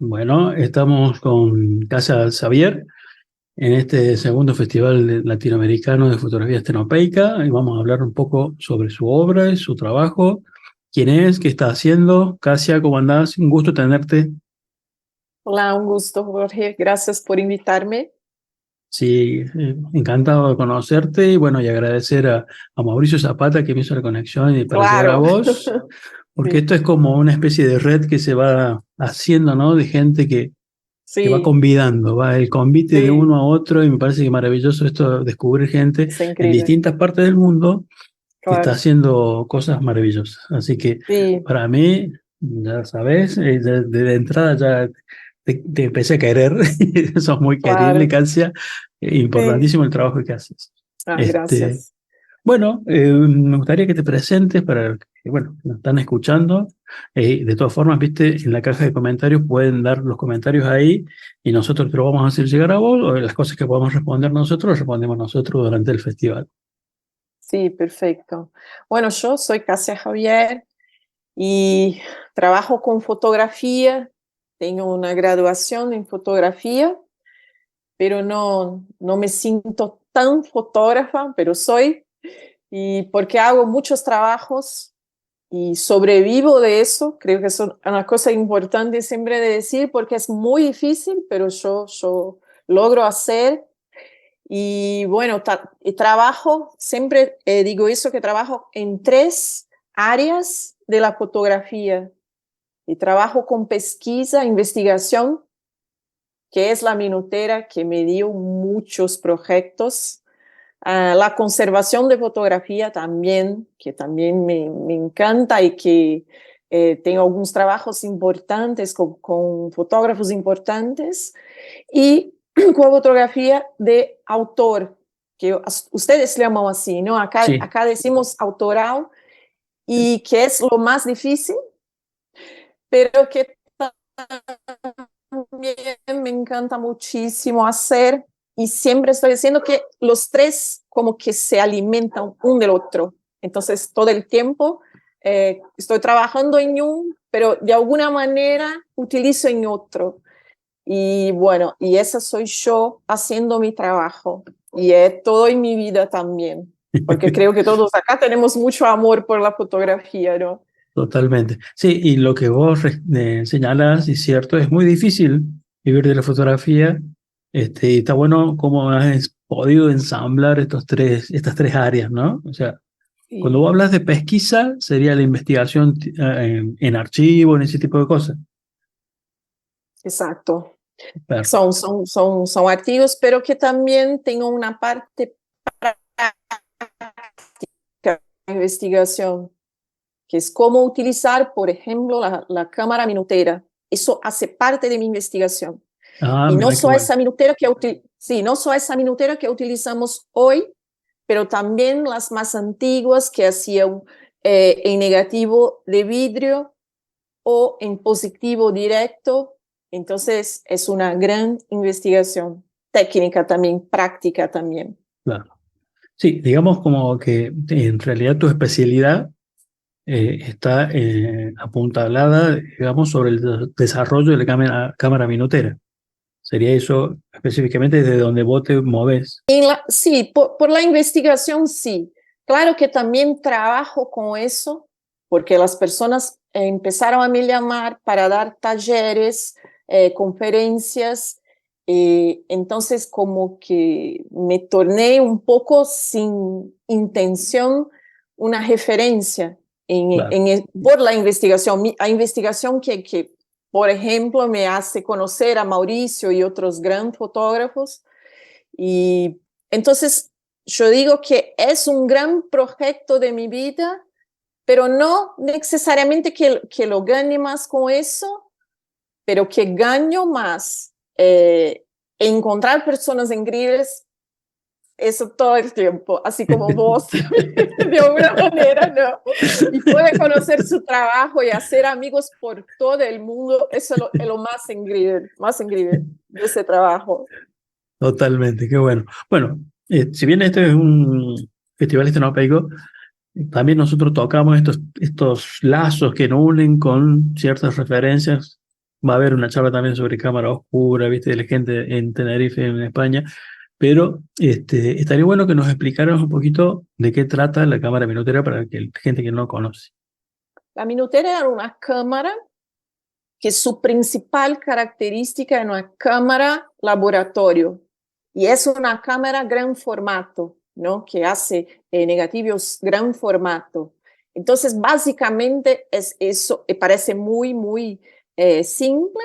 Bueno, estamos con Casa Xavier en este segundo Festival Latinoamericano de Fotografía Estenopeica y vamos a hablar un poco sobre su obra y su trabajo. ¿Quién es? ¿Qué está haciendo? Casia, ¿cómo andás? Un gusto tenerte. Hola, un gusto, Jorge. Gracias por invitarme. Sí, encantado de conocerte y bueno, y agradecer a Mauricio Zapata que me hizo la conexión y para llegar a Claro. vos, porque Sí, esto es como una especie de red que se va haciendo, ¿no? De gente que va sí, convidando, va el convite de sí, uno a otro y me parece que maravilloso esto, descubrir gente es en increíble. distintas partes del mundo que está Claro. haciendo cosas maravillosas. Así que Sí, para mí, ya sabes, de entrada ya te empecé a querer, sos muy querible, claro. Calcia, Sí. importantísimo el trabajo que haces. Ah, Este, gracias. bueno, me gustaría que te presentes para que, bueno, nos están escuchando. De todas formas, viste, en la caja de comentarios pueden dar los comentarios ahí y nosotros te lo vamos a hacer llegar a vos o las cosas que podamos responder nosotros, respondemos nosotros durante el festival. Sí, perfecto. Bueno, yo soy Casia Javier y trabajo con fotografía. Tengo una graduación en fotografía, pero no me siento tan fotógrafa, pero soy. Y porque hago muchos trabajos y sobrevivo de eso. Creo que es una cosa importante siempre de decir porque es muy difícil, pero yo logro hacer. Y bueno, y trabajo, siempre digo eso, que trabajo en tres áreas de la fotografía. Y trabajo con pesquisa, investigación, que es la minutera que me dio muchos proyectos. La conservación de fotografía también, que también me encanta y que tengo algunos trabajos importantes con fotógrafos importantes. Y con fotografía de autor, que ustedes llaman así, ¿no? Sí, Acá decimos autoral y que es lo más difícil, pero que también me encanta muchísimo hacer y siempre estoy diciendo que los tres como que se alimentan un del otro. Entonces, todo el tiempo estoy trabajando en un, pero de alguna manera utilizo en otro. Y bueno, y esa soy yo haciendo mi trabajo. Y es todo en mi vida también, porque creo que todos acá tenemos mucho amor por la fotografía, ¿no? totalmente. Sí, y lo que vos señalás, y cierto, es muy difícil vivir de la fotografía. Y está bueno cómo has podido ensamblar estas tres áreas, ¿no? O sea, cuando Sí, vos hablas de pesquisa, sería la investigación en archivo, en ese tipo de cosas. exacto. Claro. Son activos, pero que también tengo una parte práctica de investigación, que es cómo utilizar, por ejemplo, la cámara minutera. Eso hace parte de mi investigación. Ah, Y no mira qué solo bueno. esa minutera sí, no solo esa minutera que utilizamos hoy, pero también las más antiguas que hacían en negativo de vidrio o en positivo directo. Entonces es una gran investigación técnica también, práctica también. Claro. Sí, digamos como que en realidad tu especialidad está apuntalada, digamos, sobre el desarrollo de la cámara minutera. Sería eso específicamente desde donde vos te movés. Sí, por la investigación sí. Claro que también trabajo con eso, porque las personas empezaron a me llamar para dar talleres, conferencias, entonces como que me torné un poco sin intención una referencia Claro. por la investigación, a investigación que, por ejemplo, me hace conocer a Mauricio y otros grandes fotógrafos. Y entonces yo digo que es un gran proyecto de mi vida, pero no necesariamente que lo gane más con eso, pero que gano más encontrar personas increíbles, eso todo el tiempo, así como vos, de alguna manera, ¿no? Y puede conocer su trabajo y hacer amigos por todo el mundo, eso es lo más increíble de ese trabajo. Totalmente, qué bueno. Bueno, si bien este es un festival estenopeico, también nosotros tocamos estos lazos que nos unen con ciertas referencias Va a haber una charla también sobre cámara oscura, viste, de la gente en Tenerife, en España, pero estaría bueno que nos explicaras un poquito de qué trata la cámara minutera para que la gente que no conoce. La minutera era una cámara que su principal característica es una cámara laboratorio y es una cámara gran formato, ¿no? Que hace negativos gran formato. Entonces, básicamente es eso, parece muy simple,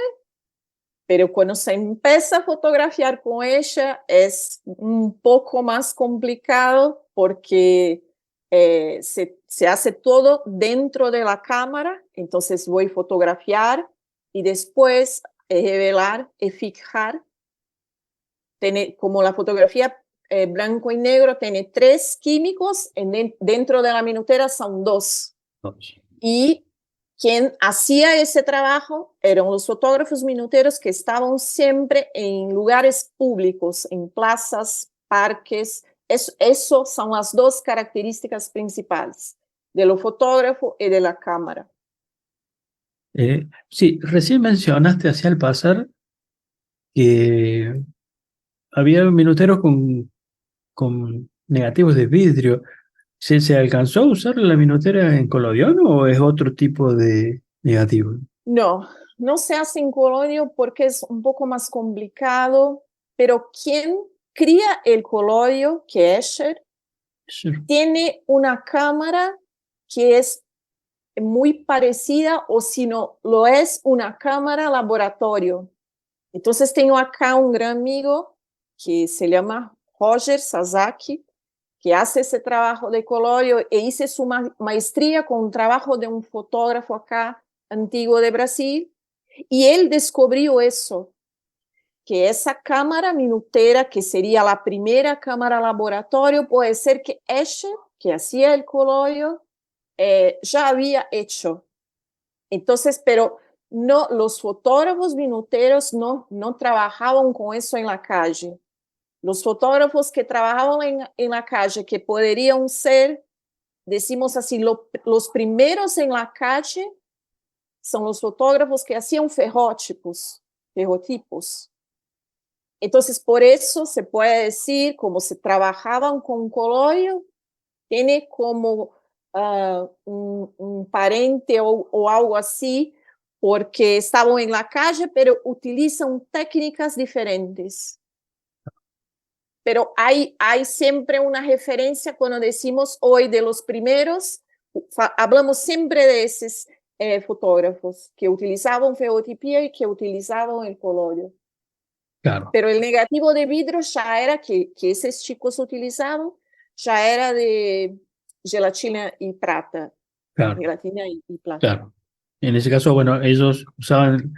pero cuando se empieza a fotografiar con ella es un poco más complicado porque se hace todo dentro de la cámara, entonces voy a fotografiar y después revelar y fijar. Como la fotografía blanco y negro tiene 3 químicos, dentro de la minutera son 2. Y quien hacía ese trabajo eran los fotógrafos minuteros que estaban siempre en lugares públicos, en plazas, parques. Eso son las 2 características principales de los fotógrafos y de la cámara. Sí, recién mencionaste hacia el pasar que había minuteros con negativos de vidrio. ¿Se alcanzó a usar la minutera en colodión o es otro tipo de negativo? No, no se hace en colodio porque es un poco más complicado, pero quien cría el colodio, que es Escher, Sí. tiene una cámara que es muy parecida o si no, lo es una cámara laboratorio. Entonces tengo acá un gran amigo que se llama Roger Sasaki, que hace ese trabajo de colorio e hice su maestría con un trabajo de un fotógrafo acá antiguo de Brasil y él descubrió eso, que esa cámara minutera, que sería la primera cámara laboratorio, puede ser que Escher, que hacía el colorio, ya había hecho. Entonces, pero no, los fotógrafos minuteros no trabajaban con eso en la calle. Los fotógrafos que trabajaban en la calle, que podrían ser, decimos así, los primeros en la calle, son los fotógrafos que hacían ferrotipos. Entonces, por eso se puede decir, como se trabajaban con colorio, tiene como un parente o algo así, porque estaban en la calle, pero utilizan técnicas diferentes. Pero hay siempre una referencia cuando decimos hoy de los primeros, hablamos siempre de esos fotógrafos que utilizaban ferrotipia y que utilizaban el colorio. Claro, Pero el negativo de vidrio ya era que esos chicos utilizaban, ya era de gelatina y plata. claro, Gelatina y plata. claro. En ese caso, bueno, ellos usaban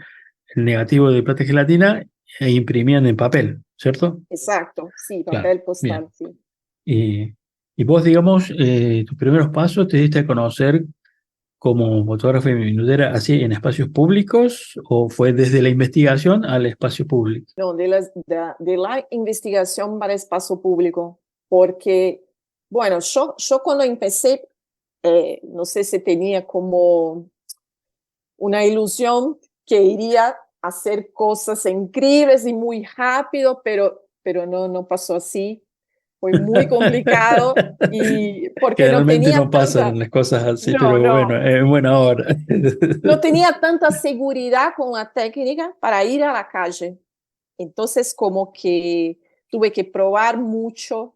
el negativo de plata y gelatina e imprimían en papel, ¿cierto? Exacto, sí, Claro, papel postal, bien. sí. Y, y vos, digamos, tus primeros pasos te diste a conocer como fotógrafa y minutera así en espacios públicos o fue desde la investigación al espacio público? No, de la investigación para espacio público, porque, bueno, yo cuando empecé, no sé si tenía como una ilusión que iría a hacer cosas increíbles y muy rápido, pero no pasó así. Fue muy complicado y porque no Generalmente tenía no pasan tanta, las cosas así, no, pero bueno, no, es buena hora. no tenía tanta seguridad con la técnica para ir a la calle. Entonces, como que tuve que probar mucho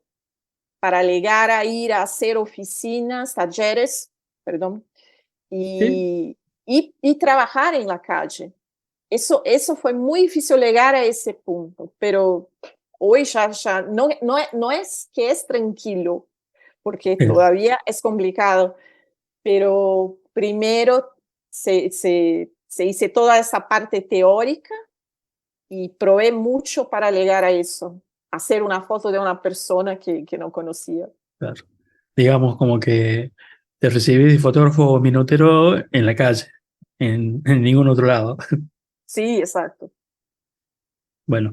para llegar a ir a hacer oficinas, talleres, perdón, Sí, y trabajar en la calle. Eso fue muy difícil llegar a ese punto, pero hoy ya no es que es tranquilo, porque bien, todavía es complicado, pero primero se hice toda esa parte teórica y probé mucho para llegar a eso, hacer una foto de una persona que no conocía. claro. Digamos como que te recibí de fotógrafo minutero en la calle, en ningún otro lado. Sí, exacto. Bueno,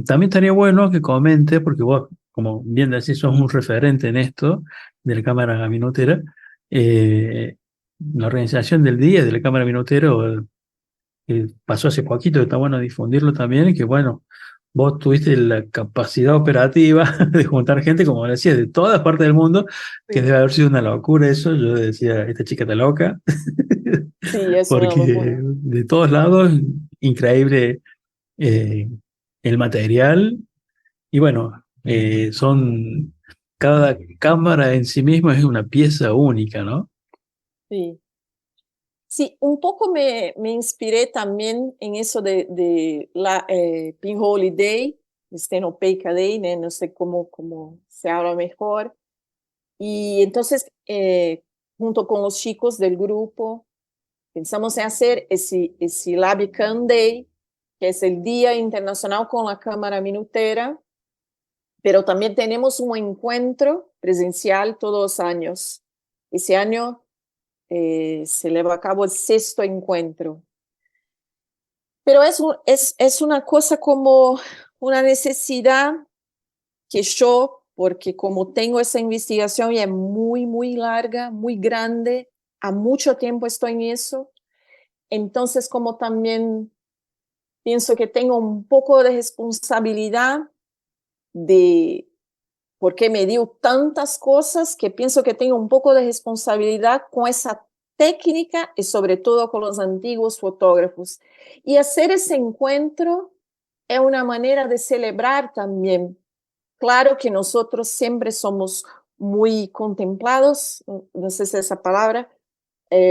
también estaría bueno que comentes, porque vos, como bien decís, sos un referente en esto de la cámara minutera, la organización del día de la cámara minutera que pasó hace poquito, está bueno difundirlo también, y que bueno, vos tuviste la capacidad operativa de juntar gente, como decías, de todas partes del mundo, que Sí, debe haber sido una locura eso. Yo decía, esta chica está loca, sí, es una porque locura. de todos lados, increíble eh, el material, y bueno, cada cámara en sí misma es una pieza única, ¿no? Sí. Sí, un poco me inspiré también en eso de la Pinhole Day, Stenopeica Day, ¿no? No sé cómo se habla mejor. Y entonces, junto con los chicos del grupo, pensamos en hacer ese Labicam Day, que es el Día Internacional con la Cámara Minutera, pero también tenemos un encuentro presencial todos los años. Ese año se lleva a cabo el sexto encuentro. Pero es una cosa como una necesidad que yo, porque como tengo esa investigación y es muy, muy larga, muy grande, a mucho tiempo estoy en eso, entonces como también pienso que tengo un poco de responsabilidad de, porque me dio tantas cosas que pienso que tengo un poco de responsabilidad con esa técnica y sobre todo con los antiguos fotógrafos. Y hacer ese encuentro es una manera de celebrar también. Claro que nosotros siempre somos muy contemplados, no sé si es esa palabra,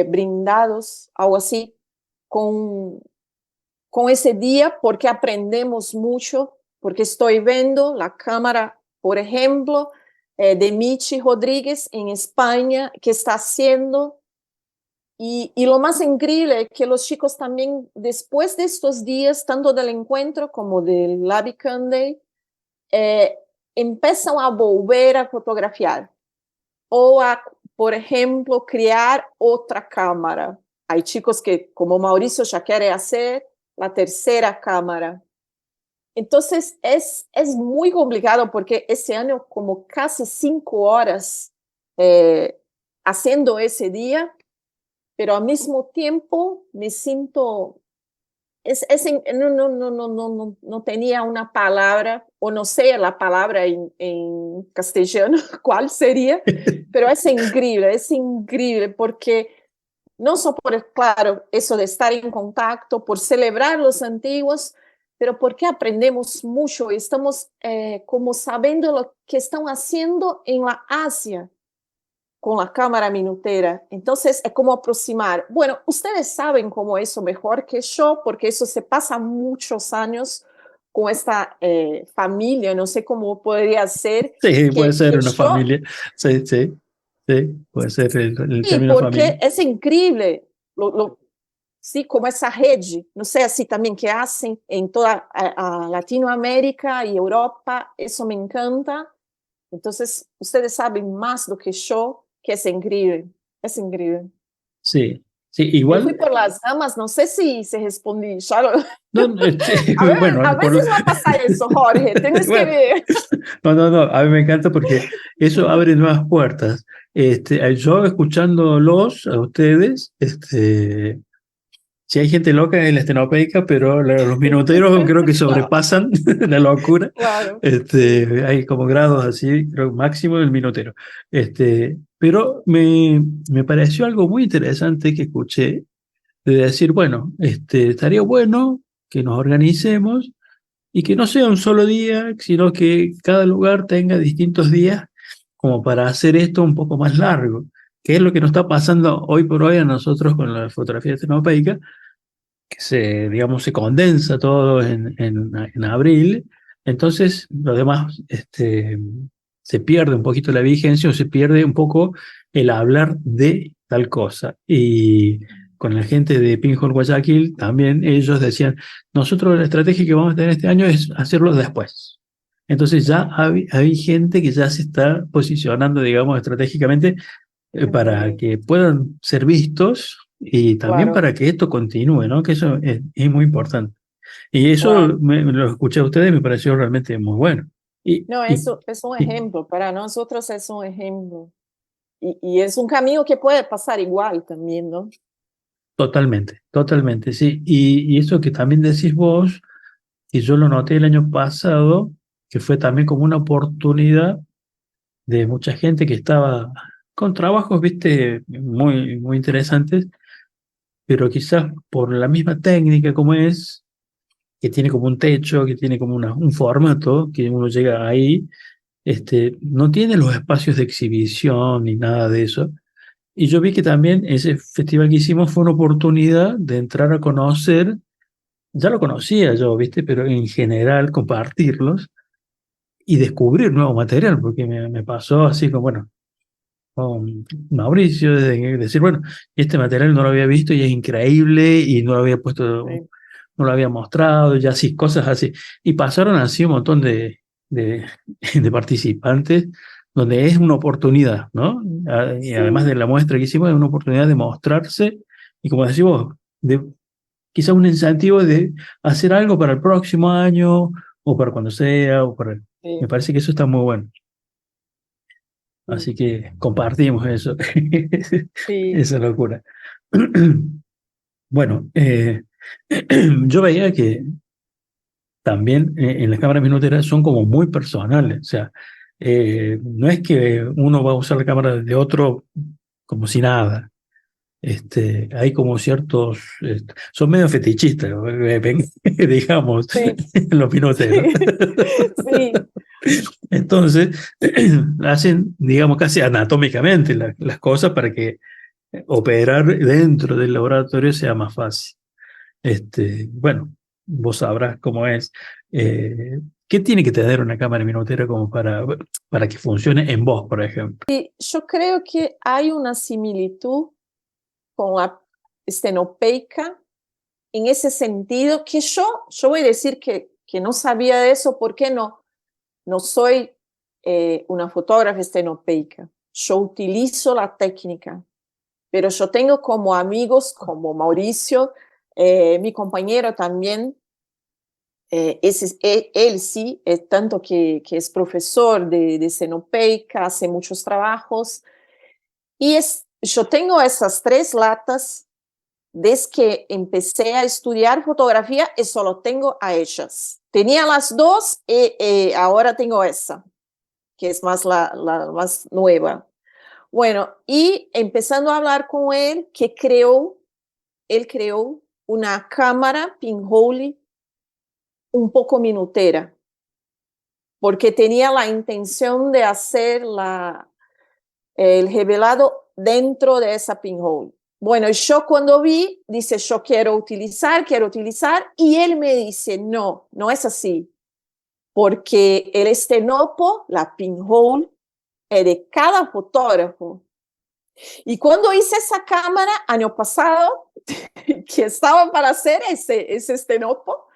brindados, algo así, con, con ese día porque aprendemos mucho, porque estoy viendo la cámara, por ejemplo, de Michi Rodríguez en España, que está haciendo, y lo más increíble es que los chicos también, después de estos días, tanto del encuentro como del Labicam Day, eh, empiezan a volver a fotografiar o a, por ejemplo, crear otra cámara. Hay chicos que, como Mauricio, ya quiere hacer la tercera cámara. Entonces, es muy complicado porque ese año como casi 5 horas eh, haciendo ese día, pero al mismo tiempo me siento no tenía una palabra, o no sé la palabra en castellano cuál sería, pero es increíble porque no solo por, claro, eso de estar en contacto, por celebrar los antiguos, pero porque aprendemos mucho y estamos como sabiendo lo que están haciendo en la Asia con la cámara minutera. Entonces, es como aproximar. Bueno, ustedes saben cómo eso mejor que yo, porque eso se pasa muchos años con esta familia, no sé cómo podría ser, Sí, puede que ser una yo, familia. Sí, sí, sí, puede ser el sí, término familia. porque es increíble, sí, como esa rede, no sé, así también que hacen en toda a Latinoamérica y Europa, eso me encanta. Entonces, ustedes saben más do que yo, que es increíble, es increíble. Sí, sí, Me fui igual, por las ramas, no sé si se respondí. Sharon. no, bueno, A veces va a pasar eso, Jorge, tienes que bueno, ver. no, no, no, a mí me encanta porque eso abre nuevas puertas. Yo escuchándolos a ustedes, si hay gente loca en la estenopeica, pero los minuteros creo que sobrepasan la locura. Claro, sí. Hay como grados así, creo máximo del minutero. Pero me pareció algo muy interesante que escuché, de decir, bueno, estaría bueno que nos organicemos y que no sea un solo día, sino que cada lugar tenga distintos días como para hacer esto un poco más largo, que es lo que nos está pasando hoy por hoy a nosotros con la fotografía estenopeica, que digamos, se condensa todo en abril. Entonces lo demás se pierde un poquito la vigencia o se pierde un poco el hablar de tal cosa. Y con la gente de Pinhole Guayaquil también ellos decían, nosotros la estrategia que vamos a tener este año es hacerlo después. Entonces ya hay gente que ya se está posicionando, digamos, estratégicamente para Ujú, que puedan ser vistos y también claro, para que esto continúe, ¿no? Que eso es muy importante. Y eso claro. lo escuché a ustedes y me pareció realmente muy bueno. Y, No, y, eso es un y ejemplo, para nosotros es un ejemplo. Y es un camino que puede pasar igual también, ¿no? Totalmente, totalmente, sí. Y eso que también decís vos, y yo lo noté el año pasado, que fue también como una oportunidad de mucha gente que estaba con trabajos, viste, muy, muy interesantes, pero quizás por la misma técnica como es, que tiene como un techo, que tiene como un formato, que uno llega ahí, no tiene los espacios de exhibición ni nada de eso. Y yo vi que también ese festival que hicimos fue una oportunidad de entrar a conocer, ya lo conocía yo, viste, pero en general compartirlos y descubrir nuevo material, porque me pasó así como, bueno, con Mauricio, de decir, bueno, este material no lo había visto y es increíble y no lo había puesto, Sí, no lo había mostrado, y así, cosas así. Y pasaron así un montón de, de participantes, donde es una oportunidad, ¿no? Y además sí, de la muestra que hicimos, es una oportunidad de mostrarse y como decimos, de quizás un incentivo de hacer algo para el próximo año o para cuando sea, me sí, parece que eso está muy bueno. sí, Así que compartimos eso, sí. esa locura. Bueno, yo veía que también en las cámaras minuteras son como muy personales, o sea, no es que uno va a usar la cámara de otro como si nada. Hay como ciertos, son medio fetichistas, digamos, Sí, los minuteros. sí, sí, Entonces, hacen, digamos, casi anatómicamente las cosas para que operar dentro del laboratorio sea más fácil. Bueno, vos sabrás cómo es. ¿Qué tiene que tener una cámara minutera como para que funcione en vos, por ejemplo? y yo creo que hay una similitud con la estenopeica en ese sentido que yo voy a decir que no sabía de eso porque no soy una fotógrafa estenopeica. Yo utilizo la técnica, pero yo tengo como amigos como Mauricio, mi compañero también, él sí, tanto que es profesor de estenopeica, hace muchos trabajos, y yo tengo esas tres latas desde que empecé a estudiar fotografía y solo tengo a ellas. Tenía las dos y ahora tengo esa, que es más la más nueva. Bueno, y empezando a hablar con él, él creó una cámara pinhole un poco minutera, porque tenía la intención de hacer el revelado dentro de esa pinhole. Bueno, yo cuando vi, dice, yo quiero utilizar, y él me dice, no, no es así, porque el estenopo, la pinhole, es de cada fotógrafo. Y cuando hice esa cámara, año pasado, que estaba para hacer ese estenopo,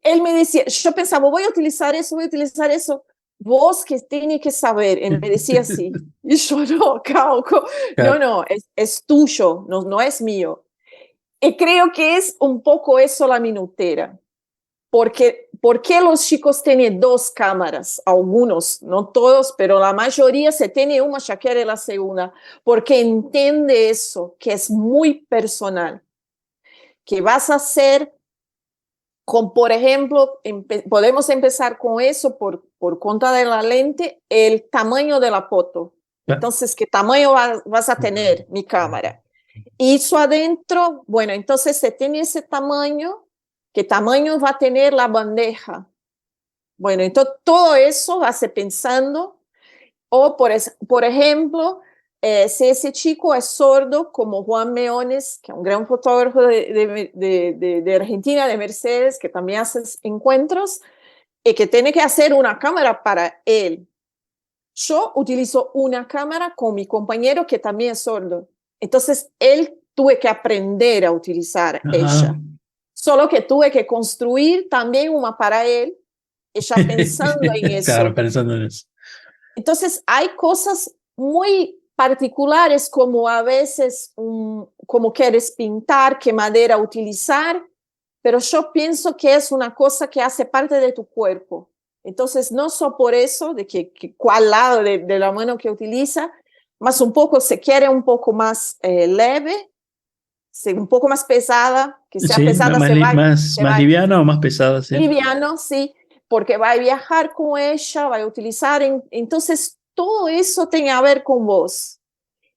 él me decía, yo pensaba, voy a utilizar eso, voy a utilizar eso. Vos que tiene que saber, él me decía así. Y yo, no, Cauco, no, Claro. no, es tuyo, no, no es mío. Y creo que es un poco eso la minutera. Porque, ¿por qué los chicos tienen dos cámaras? Algunos, no todos, pero la mayoría se tiene una, ya quiere la segunda, porque entiende eso, que es muy personal, que vas a hacer con, por ejemplo, podemos empezar con eso por cuenta de la lente, el tamaño de la foto. Entonces, ¿qué tamaño vas a tener mi cámara? Y eso adentro, bueno, entonces se tiene ese tamaño, ¿qué tamaño va a tener la bandeja? Bueno, entonces todo eso va a ser pensando, o por ejemplo, si ese chico es sordo, como Juan Meones, que es un gran fotógrafo de Argentina, de Mercedes, que también hace encuentros, y que tiene que hacer una cámara para él. Yo utilizo una cámara con mi compañero que también es sordo. Entonces, él tuve que aprender a utilizar Ah, ella. Solo que tuve que construir también una para él, ella pensando en claro, eso. pensando en eso. Entonces, hay cosas muy particulares como a veces como quieres pintar, qué madera utilizar, pero yo pienso que es una cosa que hace parte de tu cuerpo. Entonces, no solo por eso, de que cuál lado de la mano que utiliza, más un poco se quiere un poco más leve, un poco más pesada, que sea Sí, pesada, más liviana o más pesada, sí. liviano, sí, porque va a viajar con ella, va a utilizar, entonces todo eso tiene a ver con vos.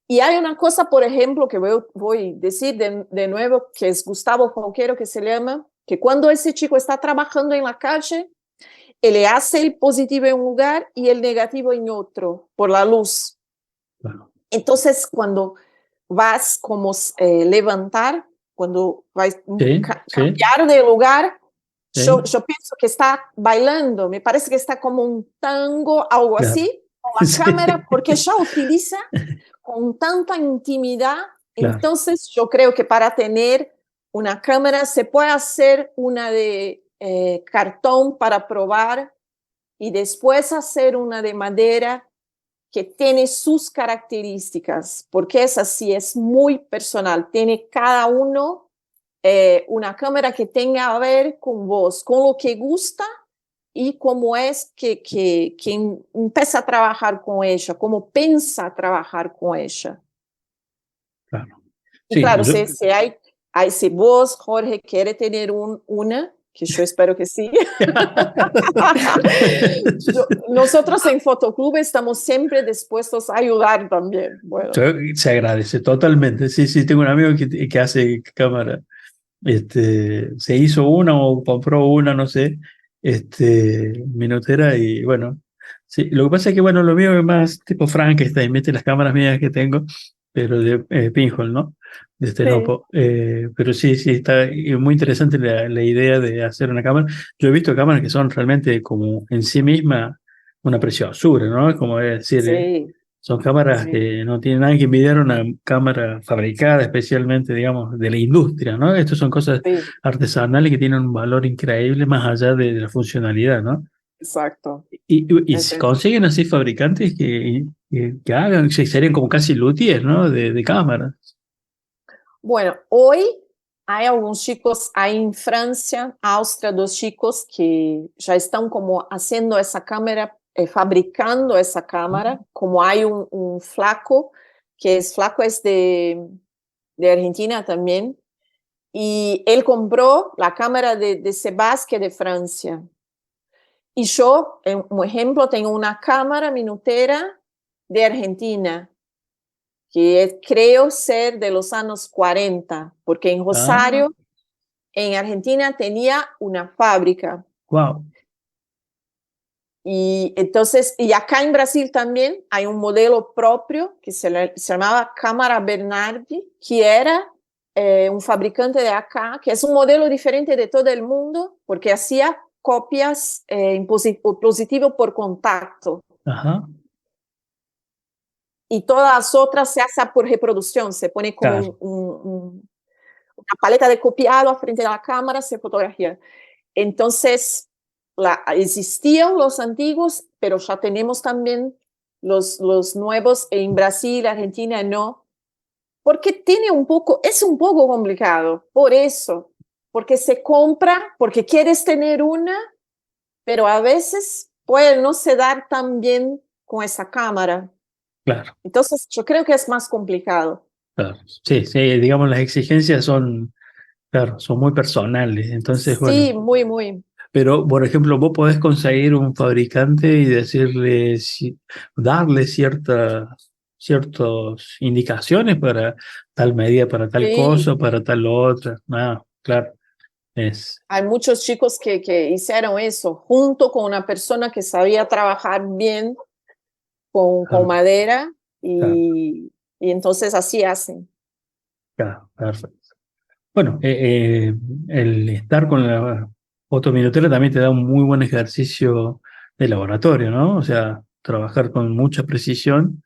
Y hay una cosa, por ejemplo, que voy a decir de nuevo, que es Gustavo Fonquero, que se llama, que cuando ese chico está trabajando en la calle, él le hace el positivo en un lugar y el negativo en otro, por la luz. Claro. Entonces, cuando vas como levantar, cuando vas Sí, sí, cambiar de lugar, yo sí, pienso que está bailando, me parece que está como un tango, algo claro. así, con la cámara, Sí, porque ya utiliza con tanta intimidad. claro, Entonces, yo creo que para tener una cámara se puede hacer una de cartón para probar y después hacer una de madera que tiene sus características, porque es así, es muy personal, tiene cada uno una cámara que tenga a ver con vos, con lo que gusta y cómo es que empieza a trabajar con ella, cómo piensa trabajar con ella. claro. Y Sí, claro, si vos, Jorge, quiere tener una, que yo espero que sí, nosotros en Fotoclub estamos siempre dispuestos a ayudar también. Bueno, Se agradece totalmente. Sí, sí, tengo un amigo que hace cámara. Se hizo una o compró una, no sé, minutera y bueno. Sí, lo que pasa es que, bueno, lo mío es más tipo Frankenstein, mete las cámaras mías que tengo, pero de pinhole, ¿no? De este sí, Nopo. Pero sí, sí, está muy interesante la idea de hacer una cámara. Yo he visto cámaras que son realmente como en sí misma una preciosura, ¿no? Es como decir, sí, son cámaras sí, que no tienen nada que envidiar a una cámara fabricada especialmente, digamos, de la industria, ¿no? Estas son cosas sí, artesanales que tienen un valor increíble más allá de la funcionalidad, ¿no? exacto. Y Es si eso. consiguen así fabricantes que hagan, serían como casi luthiers, ¿no? De cámaras. Bueno, hoy hay algunos chicos ahí en Francia, Austria, dos chicos que ya están como haciendo esa cámara, fabricando esa cámara, como hay un flaco, flaco es de Argentina también, y él compró la cámara de Sebasque de Francia. Y yo, un ejemplo, tengo una cámara minutera de Argentina, que creo ser de los años 40, porque en Ah, Rosario, en Argentina, tenía una fábrica. wow. Y entonces, y acá en Brasil también hay un modelo propio que se llamaba Cámara Bernardi, que era un fabricante de acá, que es un modelo diferente de todo el mundo, porque hacía copias en positivo por contacto. Ajá, Y todas las otras se hace por reproducción, se pone como claro, una paleta de copiado a frente de la cámara, se fotografía. Entonces, existían los antiguos, pero ya tenemos también los nuevos en Brasil, Argentina no, porque es un poco complicado, por eso, porque se compra, porque quieres tener una, pero a veces puede no se dar tan bien con esa cámara. claro, Entonces, yo creo que es más complicado. claro. Sí, sí, digamos, las exigencias son, claro, son muy personales. Entonces, bueno. Sí, muy, muy. Pero, por ejemplo, vos podés conseguir un fabricante y decirle, darle ciertas indicaciones para tal medida, para tal Sí, cosa, para tal otra. Ah, claro, es, hay muchos chicos que hicieron eso junto con una persona que sabía trabajar bien con claro, madera claro, y entonces así hacen. claro, perfecto. Bueno, el estar con la fotominutera también te da un muy buen ejercicio de laboratorio, ¿no? O sea, trabajar con mucha precisión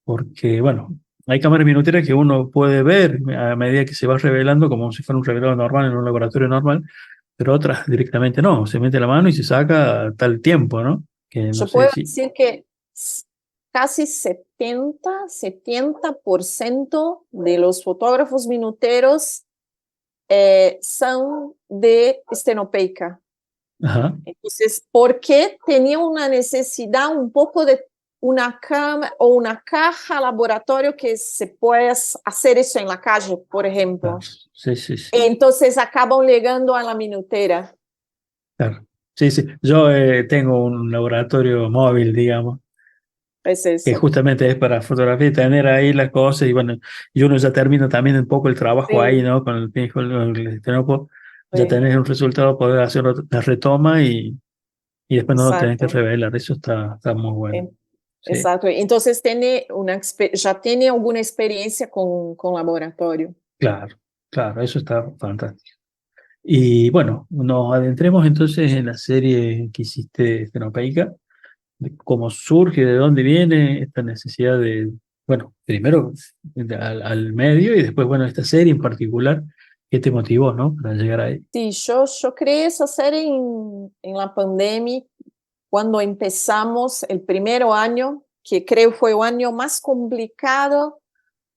porque, bueno, hay cámaras minuteras que uno puede ver a medida que se va revelando como si fuera un revelado normal en un laboratorio normal, pero otras directamente no, se mete la mano y se saca a tal tiempo, ¿no? Que no Yo sé puedo si... decir que casi 70% de los fotógrafos minuteros son de estenopeica. Ajá, Entonces, ¿por qué tenía una necesidad un poco de una cama o una caja laboratorio que se puede hacer eso en la calle, por Claro. ejemplo. Sí, sí, sí. Entonces acaban llegando a la minutera. Claro. Sí, sí. Yo tengo un laboratorio móvil, digamos, Es que eso. justamente es para fotografía y tener ahí las cosas y bueno, y uno ya termina también un poco el trabajo ahí, Sí, ¿no? Con el pijo, el estenópodo, ya sí, tenés un resultado, poder hacer la retoma y después no lo tenés que exacto. revelar. Eso está muy bueno. Eh, Sí, Exacto. Entonces tiene ya tiene alguna experiencia con laboratorio. claro, claro, eso está fantástico. Y bueno, nos adentremos entonces en la serie que hiciste estenopeica, de cómo surge, de dónde viene esta necesidad de, bueno, primero al medio y después, bueno, esta serie en particular, ¿qué te motivó, no? Para llegar ahí. Sí, yo creé esa serie en la pandemia, cuando empezamos el primer año, que creo fue el año más complicado,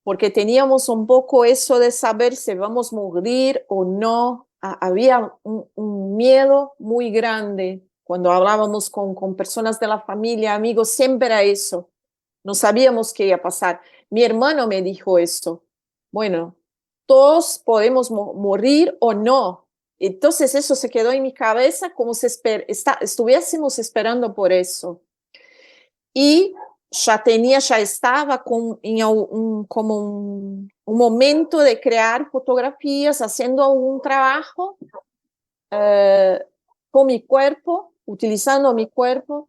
porque teníamos un poco eso de saber si vamos a morir o no. Había un miedo muy grande cuando hablábamos con personas de la familia, amigos, siempre era eso. No sabíamos qué iba a pasar. Mi hermano me dijo eso. Bueno, todos podemos morir o no. Entonces eso se quedó en mi cabeza como si estuviésemos esperando por eso. Y ya estaba como un momento de crear fotografías, haciendo algún trabajo eh, con mi cuerpo, utilizando mi cuerpo.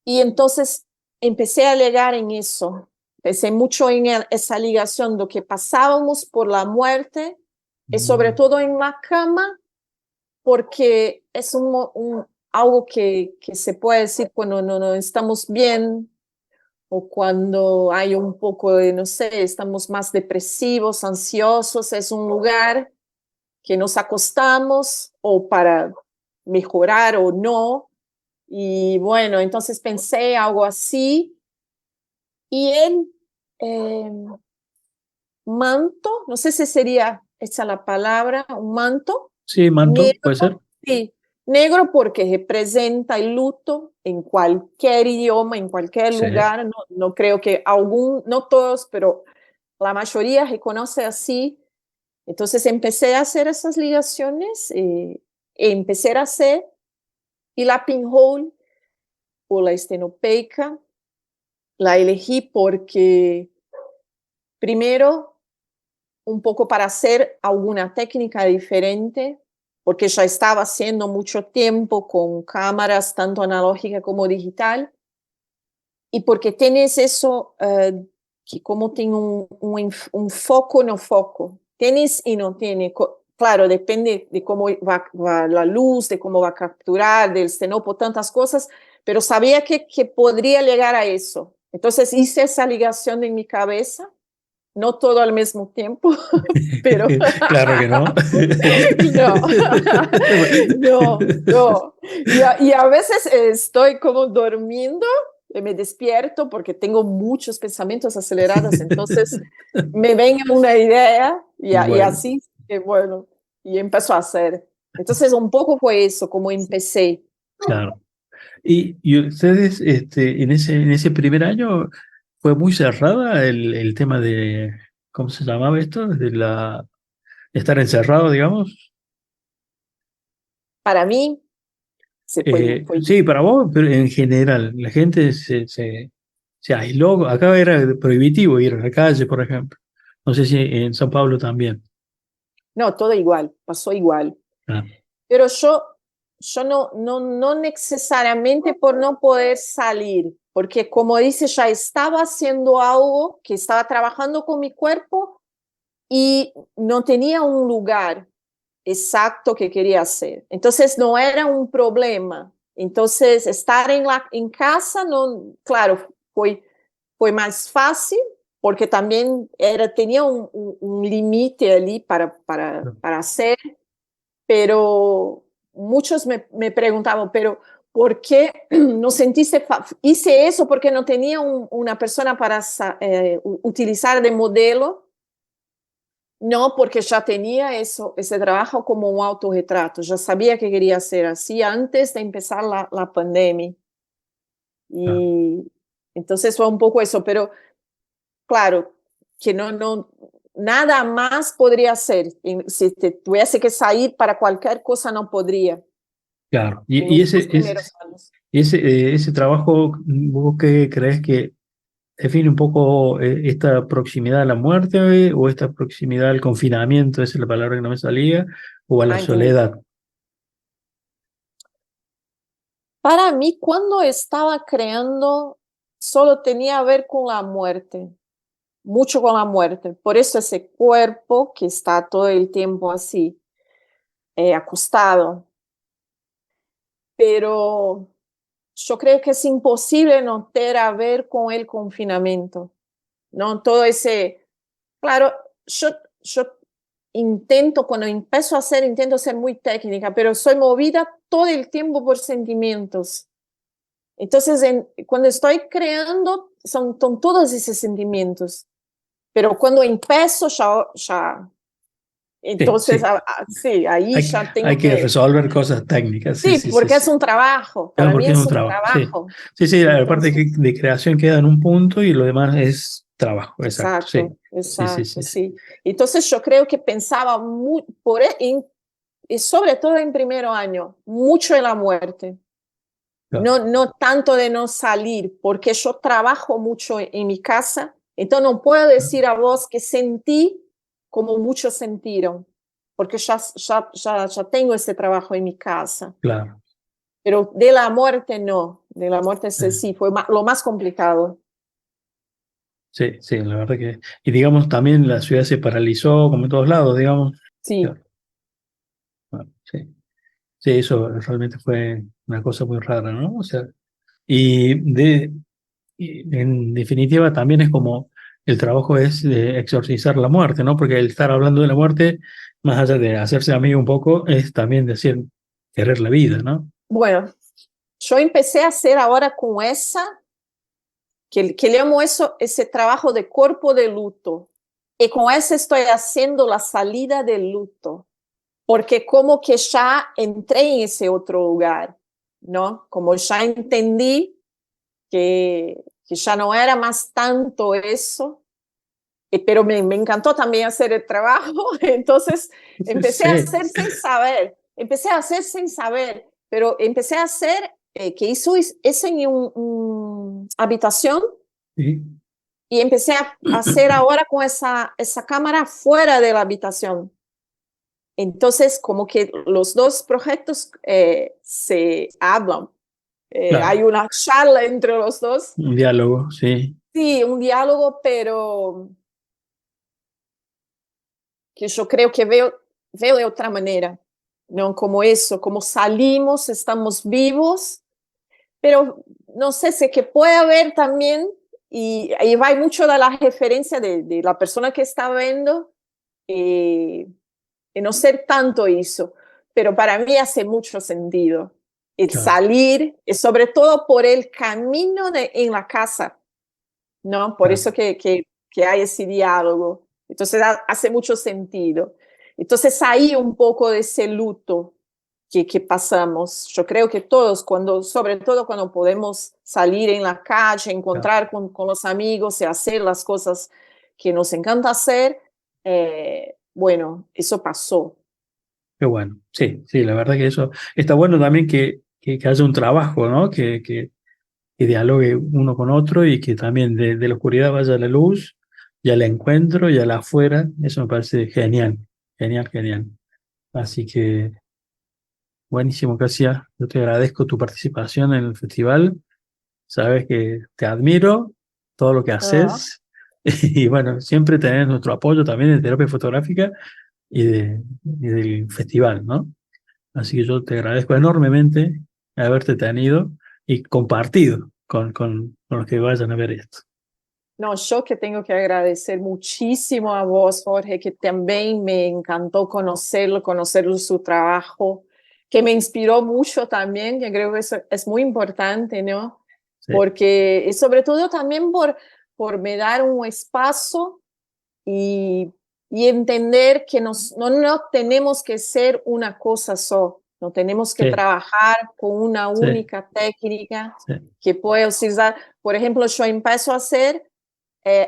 Y entonces empecé a llegar en eso. Pensé mucho en esa ligación de que pasábamos por la muerte, y sobre Mm, todo en la cama, porque es algo que se puede decir cuando no estamos bien o cuando hay un poco de, no sé, estamos más depresivos, ansiosos. Es un lugar que nos acostamos o para mejorar o no. Y bueno, entonces pensé algo así. Y el eh, manto, no sé si sería esa la palabra, un manto sí, manto, negro, puede ser. sí, negro porque representa el luto en cualquier idioma, en cualquier Sí, lugar. No, no creo que no todos, pero la mayoría reconoce así. Entonces empecé a hacer esas ligaciones, empecé a hacer, y la pinhole o la estenopeica la elegí porque primero un poco para hacer alguna técnica diferente, porque ya estaba haciendo mucho tiempo con cámaras tanto analógica como digital, y porque tienes eso, que como tiene un foco no foco, tienes y no tiene. Claro, depende de cómo va la luz, de cómo va a capturar, del cenopo, tantas cosas, pero sabía que podría llegar a eso. Entonces hice esa ligación en mi cabeza, no todo al mismo tiempo, pero claro que no. no, no. Y a veces estoy como durmiendo y me despierto porque tengo muchos pensamientos acelerados, entonces me venga una idea y Bueno, así, bueno, y empezó a hacer. Entonces un poco fue eso, como empecé. claro. Y ustedes, en ese primer año, fue muy cerrada el tema de, ¿cómo se llamaba esto? De estar encerrado, digamos. Para mí, fue Sí, para vos, pero en general, la gente se aisló. Acá era prohibitivo ir a la calle, por ejemplo. No sé si en San Pablo también. no, todo igual, pasó igual. Ah, Pero yo no necesariamente por no poder salir, porque como dice, ya estaba haciendo algo, que estaba trabajando con mi cuerpo y no tenía un lugar exacto que quería hacer. Entonces no era un problema. Entonces estar en casa, no, claro, fue más fácil porque también tenía un límite allí no. para hacer, pero muchos me preguntaban, pero ¿por qué no sentiste? Hice eso porque no tenía una persona para utilizar de modelo. No, porque ya tenía ese trabajo como un autorretrato, ya sabía que quería hacer así antes de empezar la pandemia. claro, Y entonces fue un poco eso, pero claro, que nada más podría ser. Si te tuviese que salir para cualquier cosa, no podría claro. en los dos primeros años. Ese trabajo, ¿vos qué crees que define un poco esta proximidad a la muerte o esta proximidad al confinamiento? Esa es la palabra que no me salía, o a la Ah, entendí. soledad. Para mí, cuando estaba creando, solo tenía a ver con la muerte, mucho con la muerte. Por eso ese cuerpo que está todo el tiempo así, acostado. Pero yo creo que es imposible no tener a ver con el confinamiento, ¿no? Todo ese, claro, yo, yo intento, cuando empiezo a hacer, intento ser muy técnica, pero soy movida todo el tiempo por sentimientos. Entonces, cuando estoy creando, son todos esos sentimientos, pero cuando empiezo, Sí, entonces, sí. sí, ahí ya tengo Hay que que, resolver cosas técnicas, sí, sí, sí, sí, porque es sí. un trabajo, Claro, para mí porque es es un un trabajo, sí. trabajo. Sí, sí, la parte Entonces, de creación queda en un punto y lo demás es trabajo, exacto, sí. exacto, Sí, sí, exacto, sí, sí. sí. Entonces yo creo que pensaba y sobre todo en primer año, mucho en la muerte. Claro, No tanto de no salir, porque yo trabajo mucho en mi casa, entonces no puedo decir a vos que sentí como muchos sintieron, porque ya tengo ese trabajo en mi casa. claro. Pero de la muerte no, de la muerte Eh, sí, fue lo más complicado. Sí, sí, la verdad que. Y digamos, también la ciudad se paralizó, como en todos lados, digamos. Sí, Claro, bueno, sí. Sí, eso realmente fue una cosa muy rara, ¿no? O sea, y en definitiva también es como el trabajo es de exorcizar la muerte, ¿no? Porque el estar hablando de la muerte, más allá de hacerse amigo un poco, es también decir querer la vida, ¿no? bueno, yo empecé a hacer ahora con que llamo eso, ese trabajo de cuerpo de luto. Y con eso estoy haciendo la salida del luto, porque como que ya entré en ese otro lugar, ¿no? Como ya entendí que ya no era más tanto eso, pero me encantó también hacer el trabajo, entonces Sí, empecé a hacer sin saber, pero empecé a hacer, que hizo eso en una habitación sí. y empecé a hacer ahora con esa cámara fuera de la habitación. Entonces, como que los dos proyectos se hablan, hay Claro, una charla entre los dos, un diálogo, sí, sí, un diálogo, pero que yo creo que veo de otra manera, ¿no? Como eso, como salimos, estamos vivos, pero no sé, sé que puede haber también, y ahí va mucho de la referencia de la persona que está viendo, eh, y no ser tanto eso, pero para mí hace mucho sentido el claro, salir, y sobre todo por el camino en la casa, ¿no? Por claro, eso que hay ese diálogo. Entonces hace mucho sentido. Entonces ahí un poco de ese luto que pasamos. Yo creo que todos, sobre todo cuando podemos salir en la calle, claro. encontrar con los amigos y hacer las cosas que nos encanta hacer, bueno, eso pasó. Qué bueno. Sí, sí, la verdad que eso está bueno también que haya un trabajo, ¿no? Que dialogue uno con otro y que también de la oscuridad vaya a la luz y al encuentro y a la afuera. Eso me parece genial, genial, genial. Así que buenísimo, Casia. Yo te agradezco tu participación en el festival. Sabes que te admiro todo lo que Ah, haces y bueno, siempre tenés nuestro apoyo también de terapia fotográfica y del festival, ¿no? Así que yo te agradezco enormemente haberte tenido y compartido con los que vayan a ver esto. no, yo que tengo que agradecer muchísimo a vos, Jorge, que también me encantó conocer su trabajo, que me inspiró mucho también, que creo que eso es muy importante, ¿no? Sí, Porque, y sobre todo también por me dar un espacio y, y entender que no tenemos que ser una cosa solo, No tenemos que Sí, trabajar con una sí, única técnica sí, que puede utilizar. Por ejemplo, yo empiezo a hacer,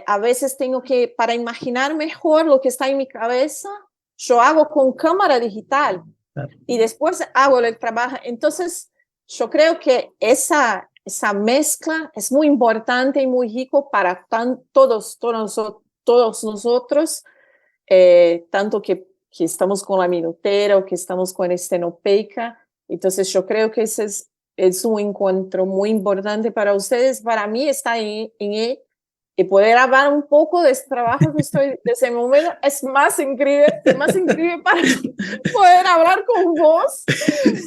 a veces tengo que, para imaginar mejor lo que está en mi cabeza, yo hago con cámara digital claro. y después hago el trabajo. Entonces, yo creo que esa mezcla es muy importante y muy rico para todos nosotros, tanto que estamos con la minutera o que estamos con estenopeica. Entonces, yo creo que ese es un encuentro muy importante para ustedes. Para mí está y poder hablar un poco de este trabajo que estoy, de ese momento, es más increíble para poder hablar con vos,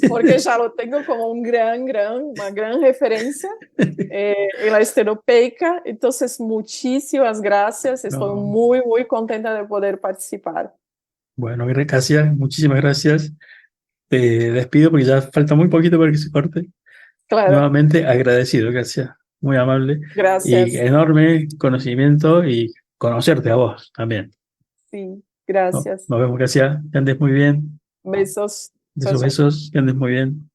porque ya lo tengo como una gran referencia en la estenopeica. Entonces, muchísimas gracias. Estoy No, muy, muy contenta de poder participar. bueno, gracias, muchísimas gracias. Te despido porque ya falta muy poquito para que se corte. Claro, Nuevamente agradecido, gracias. Muy amable y gracias. enorme conocimiento y conocerte a vos también. Sí, No, gracias. nos vemos, gracias. Que andes muy bien. Besos. Chao, Besos, chao. besos, que andes muy bien.